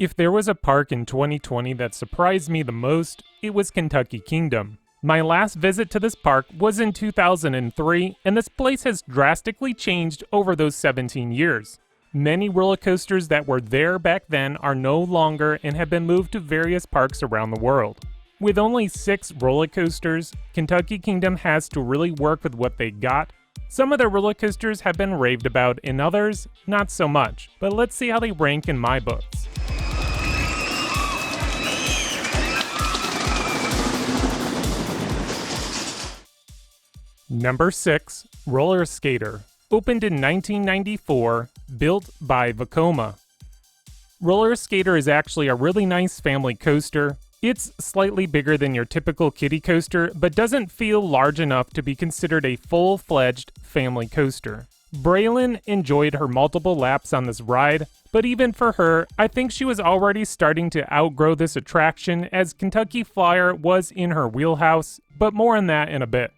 If there was a park in 2020 that surprised me the most, it was Kentucky Kingdom. My last visit to this park was in 2003, and this place has drastically changed over those 17 years. Many roller coasters that were there back then are no longer and have been moved to various parks around the world. With only 6 roller coasters, Kentucky Kingdom has to really work with what they got. Some of their roller coasters have been raved about, and others, not so much, but let's see how they rank in my books. Number 6, Roller Skater. Opened in 1994, built by Vekoma. Roller Skater is actually a really nice family coaster. It's slightly bigger than your typical kiddie coaster, but doesn't feel large enough to be considered a full-fledged family coaster. Braylon enjoyed her multiple laps on this ride, but even for her, I think she was already starting to outgrow this attraction as Kentucky Flyer was in her wheelhouse, but more on that in a bit.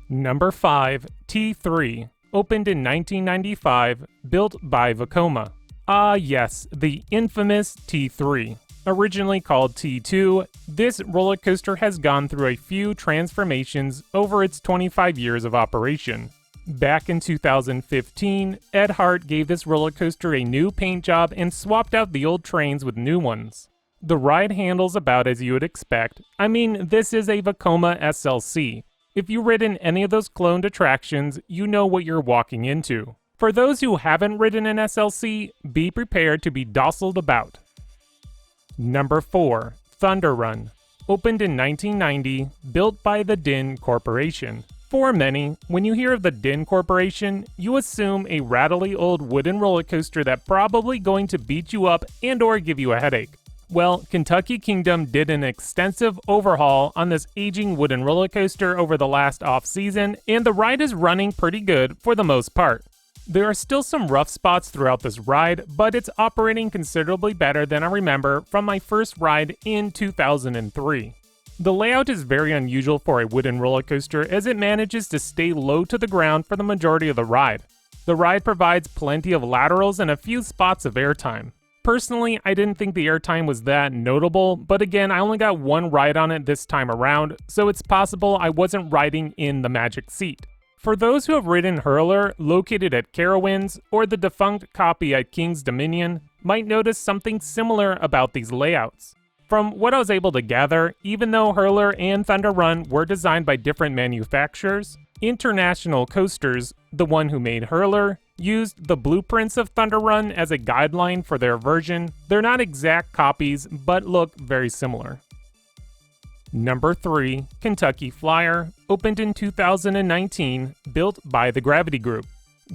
Number 5, T3. Opened in 1995, built by Vekoma. Ah yes, the infamous T3. Originally called T2, this roller coaster has gone through a few transformations over its 25 years of operation. Back in 2015, Ed Hart gave this roller coaster a new paint job and swapped out the old trains with new ones. The ride handles about as you would expect. I mean, this is a Vekoma SLC. If you've ridden any of those cloned attractions, you know what you're walking into. For those who haven't ridden an SLC, be prepared to be dossled about. Number 4, Thunder Run. Opened in 1990, built by the Din Corporation. For many, when you hear of the Din Corporation, you assume a rattly old wooden roller coaster that's probably going to beat you up and/or give you a headache. Well, Kentucky Kingdom did an extensive overhaul on this aging wooden roller coaster over the last off-season, and the ride is running pretty good for the most part. There are still some rough spots throughout this ride, but it's operating considerably better than I remember from my first ride in 2003. The layout is very unusual for a wooden roller coaster as it manages to stay low to the ground for the majority of the ride. The ride provides plenty of laterals and a few spots of airtime. Personally, I didn't think the airtime was that notable, but again, I only got one ride on it this time around, so it's possible I wasn't riding in the magic seat. For those who have ridden Hurler, located at Carowinds, or the defunct copy at King's Dominion, might notice something similar about these layouts. From what I was able to gather, even though Hurler and Thunder Run were designed by different manufacturers, International Coasters, the one who made Hurler, used the blueprints of Thunder Run as a guideline for their version. They're not exact copies, but look very similar. Number 3, Kentucky Flyer, opened in 2019, built by the Gravity Group.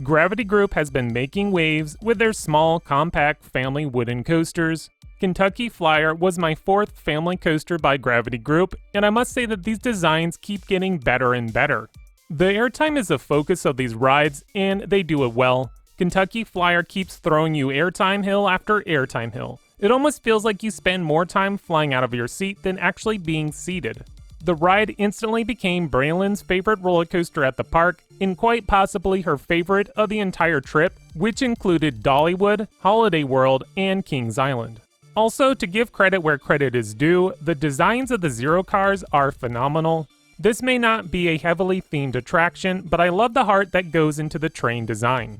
Gravity Group has been making waves with their small, compact family wooden coasters. Kentucky Flyer was my 4th family coaster by Gravity Group, and I must say that these designs keep getting better and better. The airtime is the focus of these rides, and they do it well. Kentucky Flyer keeps throwing you airtime hill after airtime hill. It almost feels like you spend more time flying out of your seat than actually being seated. The ride instantly became Braylon's favorite roller coaster at the park, and quite possibly her favorite of the entire trip, which included Dollywood, Holiday World, and Kings Island. Also, to give credit where credit is due, the designs of the Zero cars are phenomenal. This may not be a heavily themed attraction, but I love the heart that goes into the train design.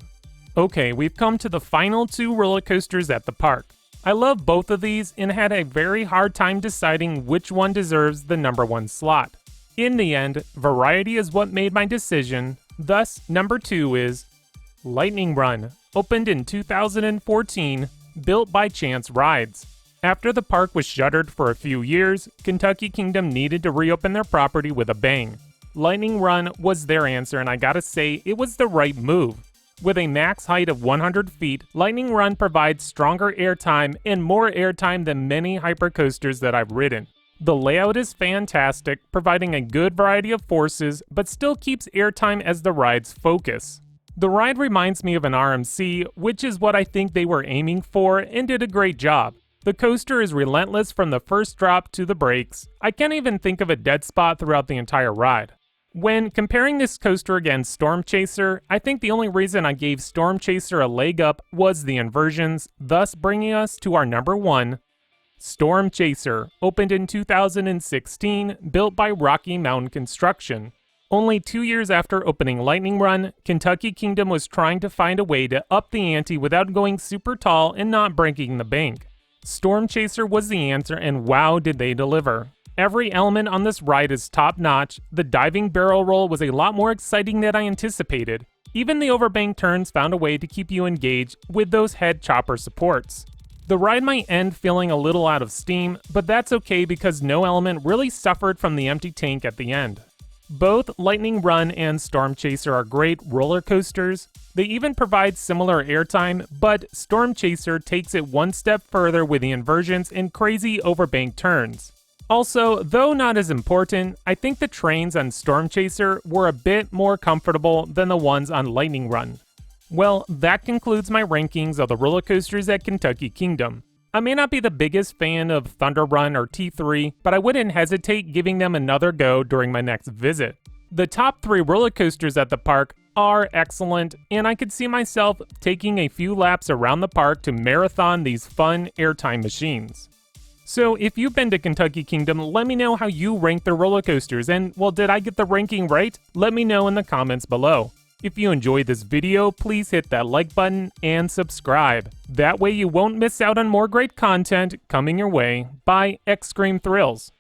Okay, we've come to the final 2 roller coasters at the park. I love both of these and had a very hard time deciding which one deserves the number 1 slot. In the end, variety is what made my decision, thus number 2 is Lightning Run, opened in 2014, built by Chance Rides. After the park was shuttered for a few years, Kentucky Kingdom needed to reopen their property with a bang. Lightning Run was their answer, and I gotta say, it was the right move. With a max height of 100 feet, Lightning Run provides stronger airtime and more airtime than many hypercoasters that I've ridden. The layout is fantastic, providing a good variety of forces, but still keeps airtime as the ride's focus. The ride reminds me of an RMC, which is what I think they were aiming for, and did a great job. The coaster is relentless from the first drop to the brakes. I can't even think of a dead spot throughout the entire ride. When comparing this coaster against Storm Chaser, I think the only reason I gave Storm Chaser a leg up was the inversions, thus bringing us to our number 1. Storm Chaser, opened in 2016, built by Rocky Mountain Construction. Only 2 years after opening Lightning Run, Kentucky Kingdom was trying to find a way to up the ante without going super tall and not breaking the bank. Storm Chaser was the answer, and wow did they deliver. Every element on this ride is top-notch. The diving barrel roll was a lot more exciting than I anticipated. Even the overbank turns found a way to keep you engaged with those head chopper supports. The ride might end feeling a little out of steam, but that's okay because no element really suffered from the empty tank at the end. Both Lightning Run and Storm Chaser are great roller coasters. They even provide similar airtime, but Storm Chaser takes it one step further with the inversions and crazy overbank turns. Also, though not as important, I think the trains on Storm Chaser were a bit more comfortable than the ones on Lightning Run. Well, that concludes my rankings of the roller coasters at Kentucky Kingdom. I may not be the biggest fan of Thunder Run or T3, but I wouldn't hesitate giving them another go during my next visit. The top 3 roller coasters at the park are excellent, and I could see myself taking a few laps around the park to marathon these fun airtime machines. So if you've been to Kentucky Kingdom, let me know how you rank the roller coasters, and well, did I get the ranking right? Let me know in the comments below. If you enjoyed this video, please hit that like button and subscribe. That way you won't miss out on more great content coming your way by X Scream Thrills.